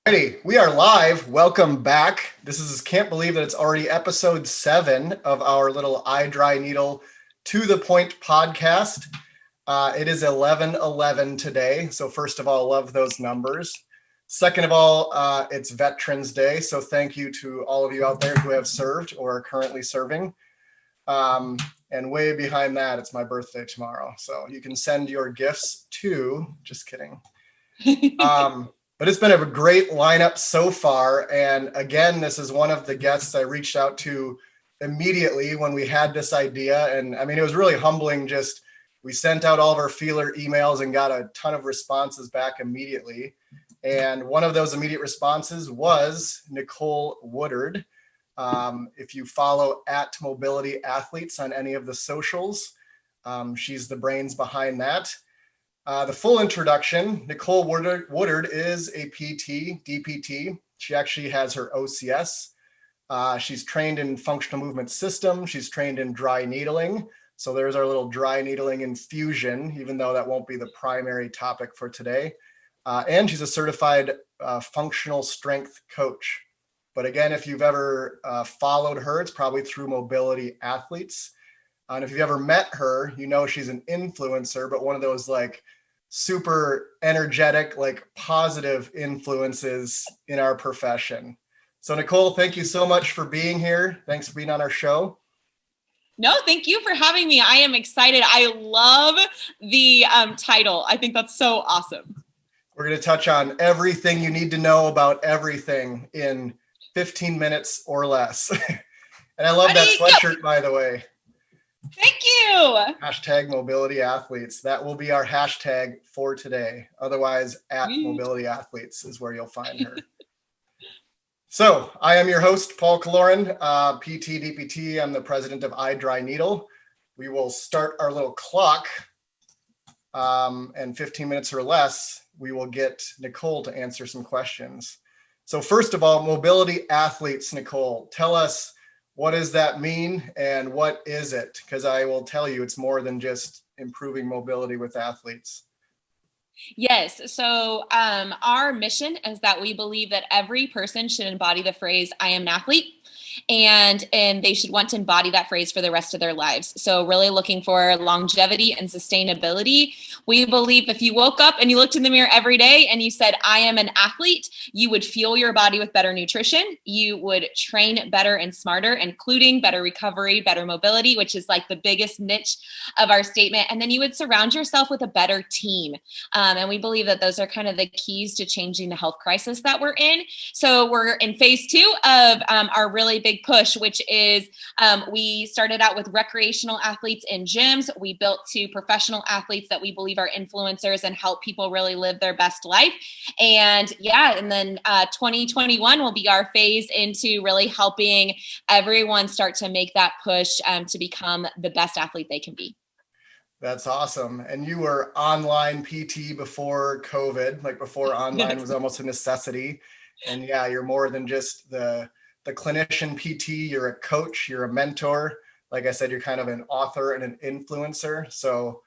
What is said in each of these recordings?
Alrighty, we are live. Welcome back. Can't believe that it's already episode 7 of our little iDryNeedle to the point podcast. It is 11/11 today. So first of all, love those numbers. Second of all, it's Veterans Day. So thank you to all of you out there who have served or are currently serving. And way behind that, it's my birthday tomorrow. So you can send your gifts to, just kidding. But it's been a great lineup so far. And again, this is one of the guests I reached out to immediately when we had this idea. And I mean, it was really humbling. We sent out all of our feeler emails and got a ton of responses back immediately. And one of those immediate responses was Nicole Woodard. If you follow @MobilityAthletes on any of the socials, she's the brains behind that. The full introduction, Nicole Woodard is a PT, DPT. She actually has her OCS. She's trained in functional movement systems. She's trained in dry needling. So there's our little dry needling infusion, even though that won't be the primary topic for today. And she's a certified functional strength coach. But again, if you've ever followed her, it's probably through Mobility Athletes. And if you've ever met her, you know she's an influencer, but one of those like super energetic, like positive influences in our profession. So Nicole, thank you so much for being here. Thanks for being on our show. No, thank you for having me. I am excited. I love the title. I think that's so awesome. We're going to touch on everything you need to know about everything in 15 minutes or less. And I love that sweatshirt, by the way. Thank you. #MobilityAthletes. That will be our hashtag for today. Otherwise, @MobilityAthletes is where you'll find her. So I am your host, Paul Kaloran, PT, DPT. I'm the president of iDryNeedle. We will start our little clock. And 15 minutes or less, we will get Nicole to answer some questions. So first of all, Mobility Athletes, Nicole, tell us, what does that mean and what is it? Because I will tell you, it's more than just improving mobility with athletes. Yes. So our mission is that we believe that every person should embody the phrase, I am an athlete. And they should want to embody that phrase for the rest of their lives. So really looking for longevity and sustainability. We believe if you woke up and you looked in the mirror every day and you said, I am an athlete, you would fuel your body with better nutrition. You would train better and smarter, including better recovery, better mobility, which is like the biggest niche of our statement. And then you would surround yourself with a better team. And we believe that those are kind of the keys to changing the health crisis that we're in. So we're in phase 2 of our really big push, which is we started out with recreational athletes in gyms. We built to professional athletes that we believe are influencers and help people really live their best life. And then 2021 will be our phase into really helping everyone start to make that push to become the best athlete they can be. That's awesome. And you were online PT before COVID, like before online was almost a necessity. And yeah, you're more than just the clinician PT, you're a coach, you're a mentor. Like I said, you're kind of an author and an influencer. So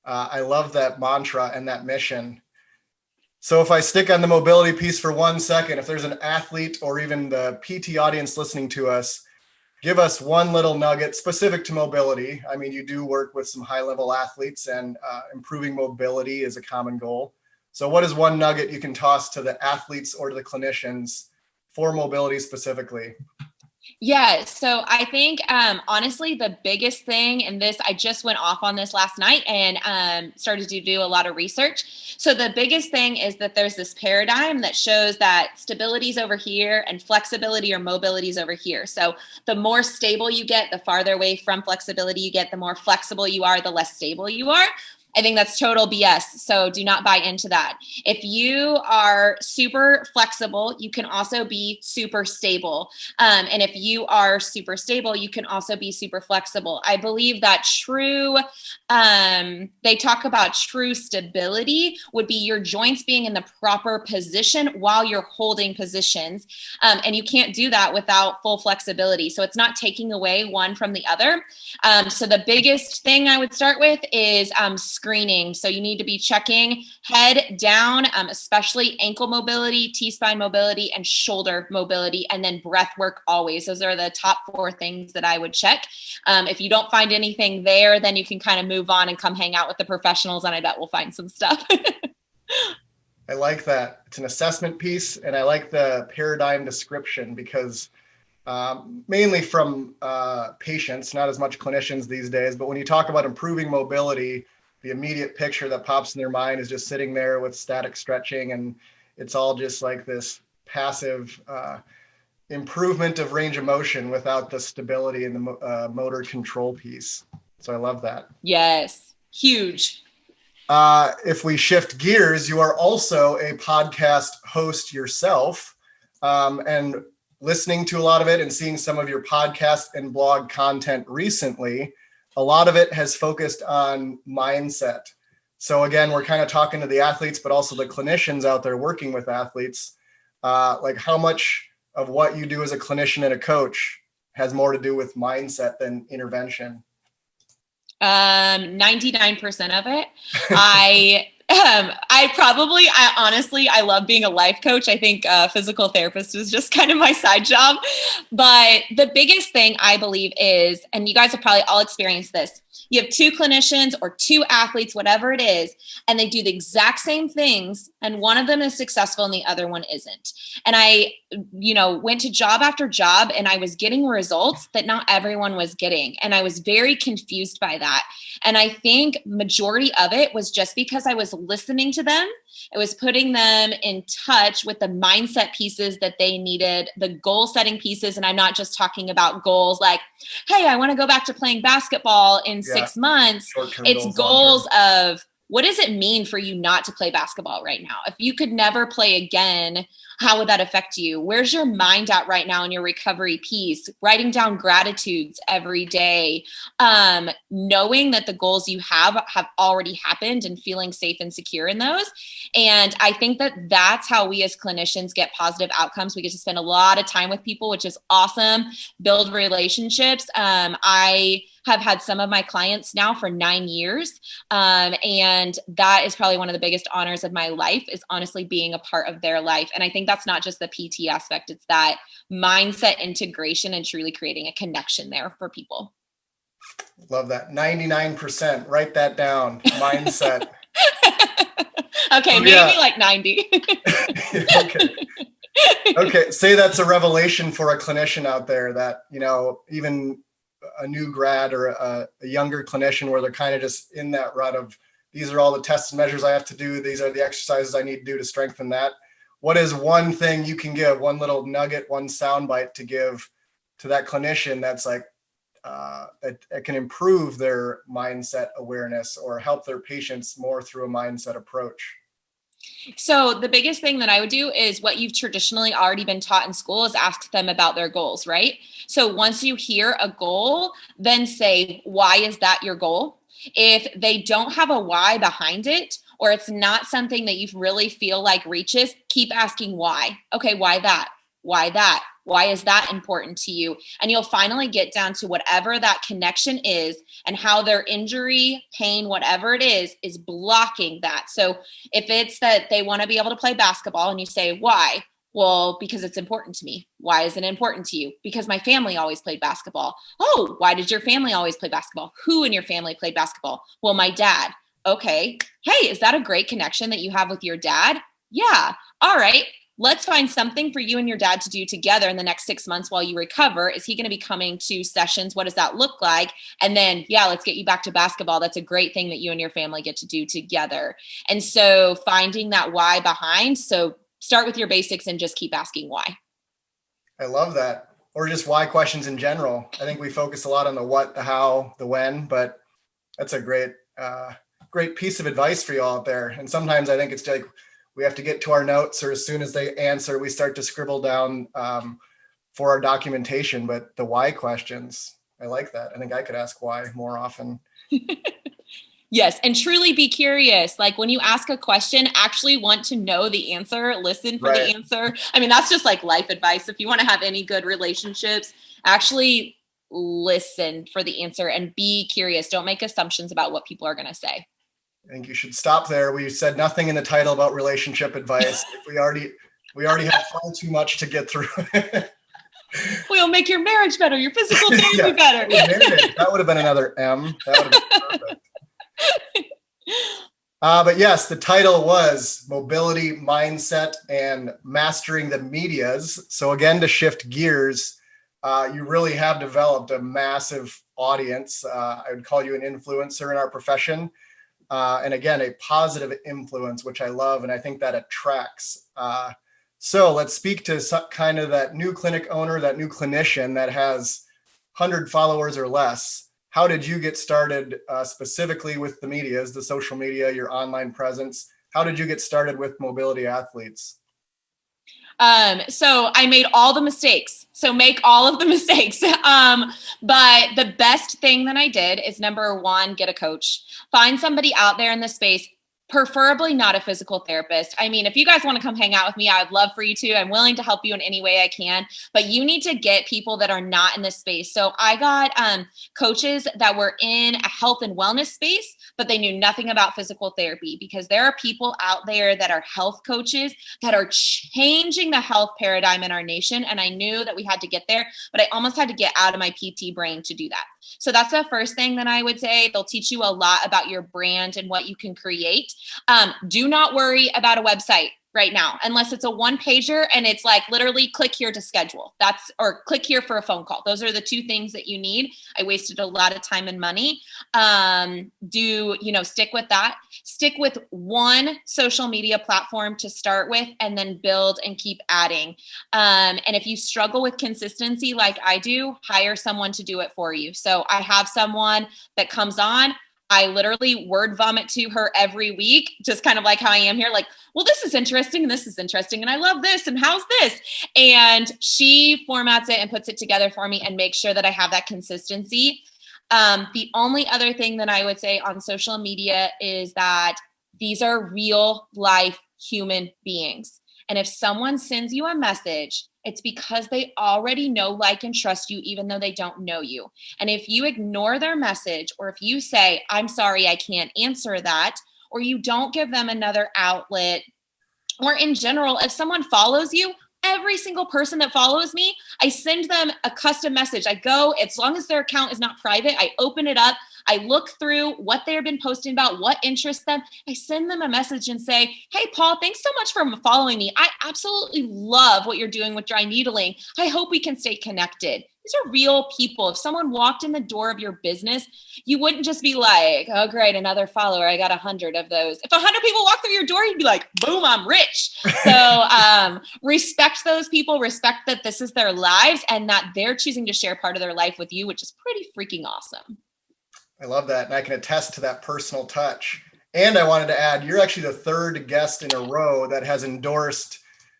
I love that mantra and that mission. So if I stick on the mobility piece for 1 second, if there's an athlete or even the PT audience listening to us, give us one little nugget specific to mobility. I mean, you do work with some high-level athletes and improving mobility is a common goal. So what is one nugget you can toss to the athletes or to the clinicians for mobility specifically? Yeah. So I think, honestly, the biggest thing in this, I just went off on this last night and started to do a lot of research. So the biggest thing is that there's this paradigm that shows that stability is over here and flexibility or mobility is over here. So the more stable you get, the farther away from flexibility you get, the more flexible you are, the less stable you are. I think that's total BS. So do not buy into that. If you are super flexible, you can also be super stable. And if you are super stable, you can also be super flexible. I believe that they talk about true stability would be your joints being in the proper position while you're holding positions. And you can't do that without full flexibility. So it's not taking away one from the other. So the biggest thing I would start with is screening. So you need to be checking head down, especially ankle mobility, T-spine mobility, and shoulder mobility, and then breath work always. Those are the top 4 things that I would check. If you don't find anything there, then you can kind of move on and come hang out with the professionals, and I bet we'll find some stuff. I like that. It's an assessment piece, and I like the paradigm description because mainly from patients, not as much clinicians these days, but when you talk about improving mobility, the immediate picture that pops in their mind is just sitting there with static stretching, and it's all just like this passive improvement of range of motion without the stability and the motor control piece. So I love that. Yes, huge. If we shift gears, you are also a podcast host yourself, and listening to a lot of it and seeing some of your podcast and blog content recently, a lot of it has focused on mindset. So again, we're kind of talking to the athletes, but also the clinicians out there working with athletes. Like how much of what you do as a clinician and a coach has more to do with mindset than intervention? 99% of it. I love being a life coach. I think physical therapist is just kind of my side job. But the biggest thing I believe is, and you guys have probably all experienced this, you have 2 clinicians or 2 athletes, whatever it is, and they do the exact same things, and one of them is successful and the other one isn't. And I, went to job after job, and I was getting results that not everyone was getting. And I was very confused by that. And I think majority of it was just because I was listening to them. It was putting them in touch with the mindset pieces that they needed, the goal setting pieces. And I'm not just talking about goals like, hey, I want to go back to playing basketball in 6 months. It's goals of, what does it mean for you not to play basketball right now? If you could never play again, how would that affect you? Where's your mind at right now in your recovery piece? Writing down gratitudes every day, knowing that the goals you have already happened and feeling safe and secure in those. And I think that that's how we as clinicians get positive outcomes. We get to spend a lot of time with people, which is awesome, build relationships. I have had some of my clients now for 9 years. And that is probably one of the biggest honors of my life, is honestly being a part of their life. And I think that's not just the PT aspect, it's that mindset integration and truly creating a connection there for people. Love that. 99%. Write that down. Mindset. Okay, maybe like 90. Okay. Say that's a revelation for a clinician out there that, even a new grad or a younger clinician where they're kind of just in that rut of, these are all the tests and measures I have to do. These are the exercises I need to do to strengthen that. What is one thing you can give, one little nugget, one soundbite to give to that clinician that's like, that can improve their mindset awareness or help their patients more through a mindset approach? So the biggest thing that I would do is what you've traditionally already been taught in school is ask them about their goals, right? So once you hear a goal, then say, why is that your goal? If they don't have a why behind it, or it's not something that you really feel like reaches, keep asking why. Okay, why that? Why that? Why is that important to you? And you'll finally get down to whatever that connection is and how their injury, pain, whatever it is blocking that. So if it's that they want to be able to play basketball and you say, why? Well, because it's important to me. Why is it important to you? Because my family always played basketball. Oh, why did your family always play basketball? Who in your family played basketball? Well, my dad. Okay. Hey, is that a great connection that you have with your dad? Yeah. All right. Let's find something for you and your dad to do together in the next 6 months while you recover. Is he going to be coming to sessions? What does that look like? And then, let's get you back to basketball. That's a great thing that you and your family get to do together. And so finding that why behind. So start with your basics and just keep asking why. I love that. Or just why questions in general. I think we focus a lot on the what, the how, the when, but that's a great piece of advice for you all out there. And sometimes I think it's like, we have to get to our notes, or as soon as they answer, we start to scribble down for our documentation. But the why questions, I like that. I think I could ask why more often. Yes. And truly be curious. Like when you ask a question, actually want to know the answer, listen for the answer. I mean, that's just like life advice. If you want to have any good relationships, actually listen for the answer and be curious. Don't make assumptions about what people are going to say. I think you should stop there. We said nothing in the title about relationship advice. We already have far too much to get through. We'll make your marriage better, your physical therapy better. That would have been another M. That would have been perfect. But yes, the title was Mobility, Mindset, and Mastering the Medias. So again, to shift gears, you really have developed a massive audience. I would call you an influencer in our profession. And again, a positive influence, which I love, and I think that attracts. So let's speak to kind of that new clinic owner, that new clinician that has 100 followers or less. How did you get started specifically with the medias, the social media, your online presence? How did you get started with mobility athletes? So I made all the mistakes. So make all of the mistakes. But the best thing that I did is, number one, get a coach. Find somebody out there in the space, preferably not a physical therapist. I mean, if you guys want to come hang out with me, I would love for you to. I'm willing to help you in any way I can, but you need to get people that are not in this space. So I got coaches that were in a health and wellness space, but they knew nothing about physical therapy, because there are people out there that are health coaches that are changing the health paradigm in our nation. And I knew that we had to get there, but I almost had to get out of my PT brain to do that. So that's the first thing that I would say. They'll teach you a lot about your brand and what you can create. Do not worry about a website right now, unless it's a one pager and it's like literally click here to schedule. Or click here for a phone call. Those are the two things that you need. I wasted a lot of time and money. Stick with that. Stick with one social media platform to start with, and then build and keep adding. And if you struggle with consistency like I do, hire someone to do it for you. So I have someone that comes on. I literally word vomit to her every week, just kind of like how I am here. Like, well, this is interesting and this is interesting and I love this and how's this? And she formats it and puts it together for me and makes sure that I have that consistency. The only other thing that I would say on social media is that these are real life human beings. And if someone sends you a message, it's because they already know, like, and trust you, even though they don't know you. And if you ignore their message, or if you say, I'm sorry, I can't answer that, or you don't give them another outlet, or in general, if someone follows you, every single person that follows me, I send them a custom message. I go, as long as their account is not private, I open it up. I look through what they've been posting about, what interests them. I send them a message and say, hey, Paul, thanks so much for following me. I absolutely love what you're doing with dry needling. I hope we can stay connected. These are real people. If someone walked in the door of your business, you wouldn't just be like, oh, great, another follower. I got 100 of those. If 100 people walk through your door, you'd be like, boom, I'm rich. So respect those people, respect that this is their lives and that they're choosing to share part of their life with you, which is pretty freaking awesome. I love that. And I can attest to that personal touch. And I wanted to add, you're actually the third guest in a row that has endorsed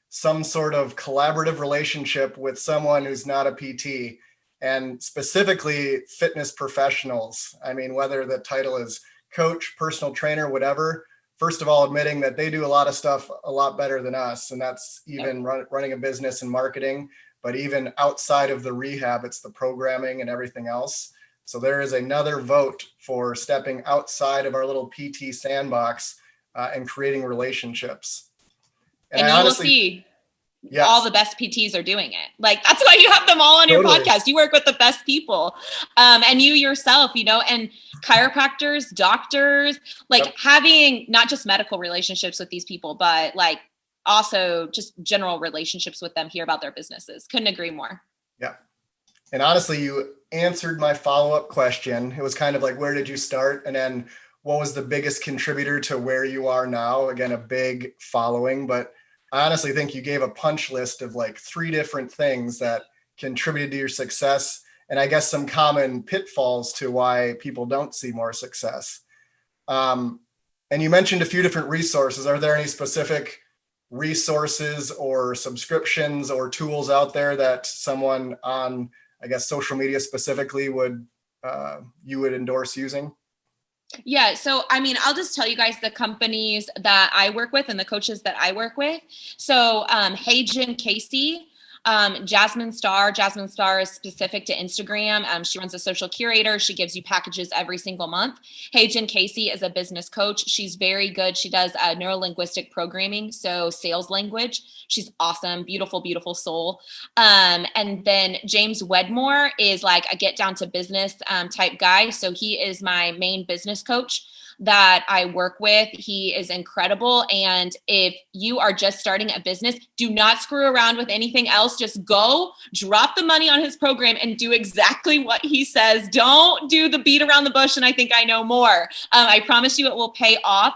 some sort of collaborative relationship with someone who's not a PT, and specifically fitness professionals. I mean, whether the title is coach, personal trainer, whatever, first of all, admitting that they do a lot of stuff a lot better than us. And that's even running a business and marketing, but even outside of the rehab, it's the programming and everything else. So there is another vote for stepping outside of our little PT sandbox and creating relationships. And you honestly will see all the best PTs are doing it. Like, that's why you have them all on your podcast. You work with the best people. And you yourself, and chiropractors, doctors, like having not just medical relationships with these people, but like also just general relationships with them, hear about their businesses. Couldn't agree more. Yeah. And honestly, you answered my follow-up question. It was kind of like, where did you start? And then what was the biggest contributor to where you are now? Again, a big following, but I honestly think you gave a punch list of like 3 different things that contributed to your success. And I guess some common pitfalls to why people don't see more success. And you mentioned a few different resources. Are there any specific resources or subscriptions or tools out there that someone on, I guess, social media specifically you would endorse using? Yeah. So, I mean, I'll just tell you guys the companies that I work with and the coaches that I work with. So, Hey Jen Casey, Jasmine Star. Jasmine Star is specific to Instagram. She runs a social curator. She gives you packages every single month. Hey, Jen Casey is a business coach. She's very good. She does neuro-linguistic programming, so sales language. She's awesome, beautiful, beautiful soul. And then James Wedmore is like a get down to business type guy. So he is my main business coach that I work with. He is incredible. And if you are just starting a business, do not screw around with anything else. Just go drop the money on his program and do exactly what he says. Don't do the beat around the bush and I think I know more. I promise you it will pay off.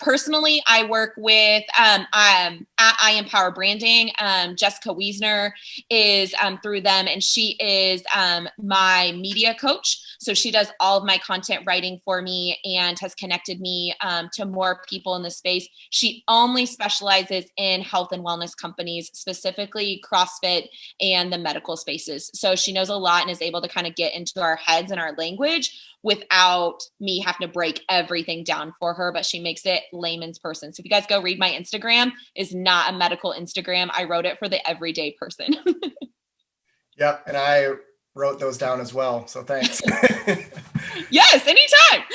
Personally, I work with at I Empower Branding. Jessica Wiesner is through them, and she is my media coach. So she does all of my content writing for me and has connected me to more people in the space. She only specializes in health and wellness companies, specifically CrossFit and the medical spaces. So she knows a lot and is able to kind of get into our heads and our language without me having to break everything down for her, but she makes it layman's person. So if you guys go read my Instagram, is not a medical Instagram. I wrote it for the everyday person. Yep. And I wrote those down as well. So thanks. Yes, anytime.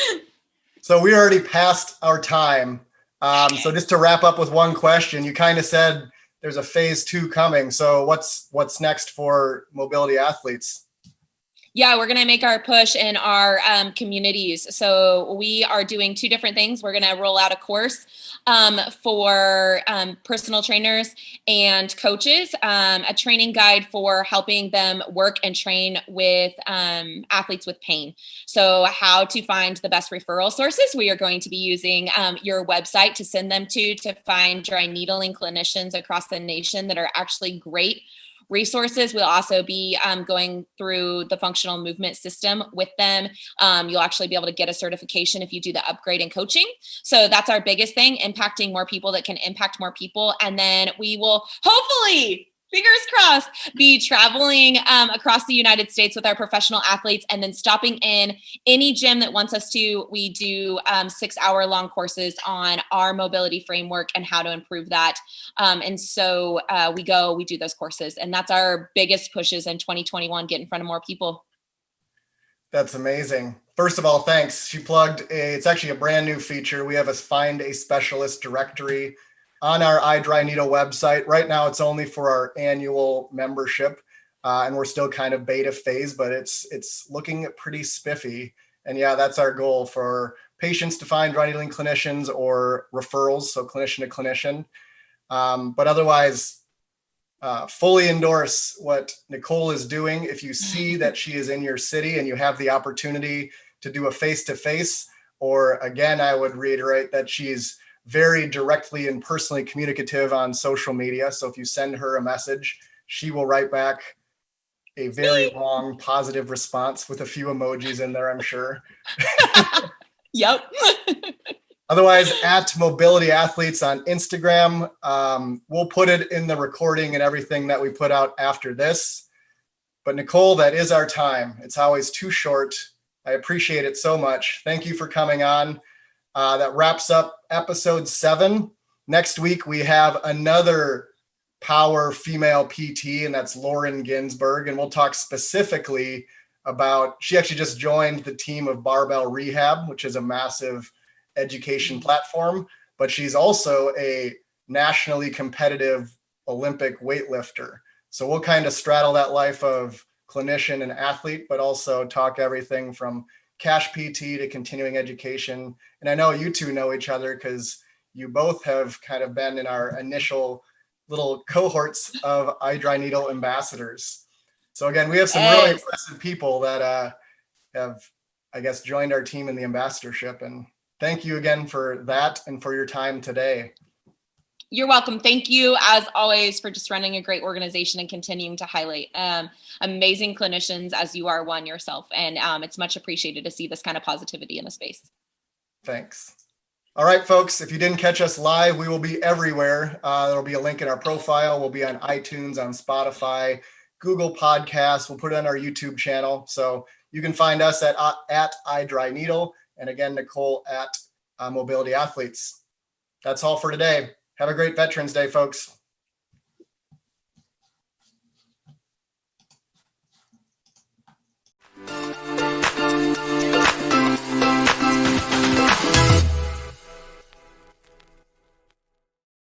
So we already passed our time. So just to wrap up with one question, you kind of said there's a phase 2 coming. So what's next for mobility athletes? Yeah, we're going to make our push in our communities. So we are doing 2 different things. We're going to roll out a course for personal trainers and coaches, a training guide for helping them work and train with athletes with pain. So how to find the best referral sources. We are going to be using your website to send them to find dry needling clinicians across the nation that are actually great resources. We'll also be going through the functional movement system with them. You'll actually be able to get a certification if you do the upgrade in coaching. So that's our biggest thing, impacting more people that can impact more people. And then we will hopefully, fingers crossed, be traveling across the United States with our professional athletes and then stopping in any gym that wants us to. We do 6-hour-long courses on our mobility framework and how to improve that. And so we do those courses. And that's our biggest pushes in 2021, get in front of more people. That's amazing. First of all, thanks. She plugged it's actually a brand new feature. We have a Find a Specialist directory on our iDryNeedle website. Right now, it's only for our annual membership, and we're still kind of beta phase, but it's looking pretty spiffy. And yeah, that's our goal for patients to find dry needling clinicians or referrals, so clinician to clinician. But otherwise, fully endorse what Nicole is doing. If you see that she is in your city and you have the opportunity to do a face-to-face, or again, I would reiterate that she's very directly and personally communicative on social media. So if you send her a message, she will write back a very long positive response with a few emojis in there, I'm sure. Yep. Otherwise, at Mobility Athletes on Instagram, we'll put it in the recording and everything that we put out after this. But Nicole, that is our time. It's always too short. I appreciate it so much. Thank you for coming on. That wraps up episode 7. Next week, we have another power female PT, and that's Lauren Ginsberg. And we'll talk specifically about, she actually just joined the team of Barbell Rehab, which is a massive education platform, but she's also a nationally competitive Olympic weightlifter. So we'll kind of straddle that life of clinician and athlete, but also talk everything from cash PT to continuing education. And I know you two know each other because you both have kind of been in our initial little cohorts of iDryNeedle ambassadors. So again, we have some really impressive people that have, I guess, joined our team in the ambassadorship. And thank you again for that and for your time today. You're welcome. Thank you, as always, for just running a great organization and continuing to highlight amazing clinicians as you are one yourself. And it's much appreciated to see this kind of positivity in the space. Thanks. All right, folks, if you didn't catch us live, we will be everywhere. There'll be a link in our profile. We'll be on iTunes, on Spotify, Google Podcasts. We'll put it on our YouTube channel. So you can find us at iDryNeedle. And again, Nicole at Mobility Athletes. That's all for today. Have a great Veterans Day, folks.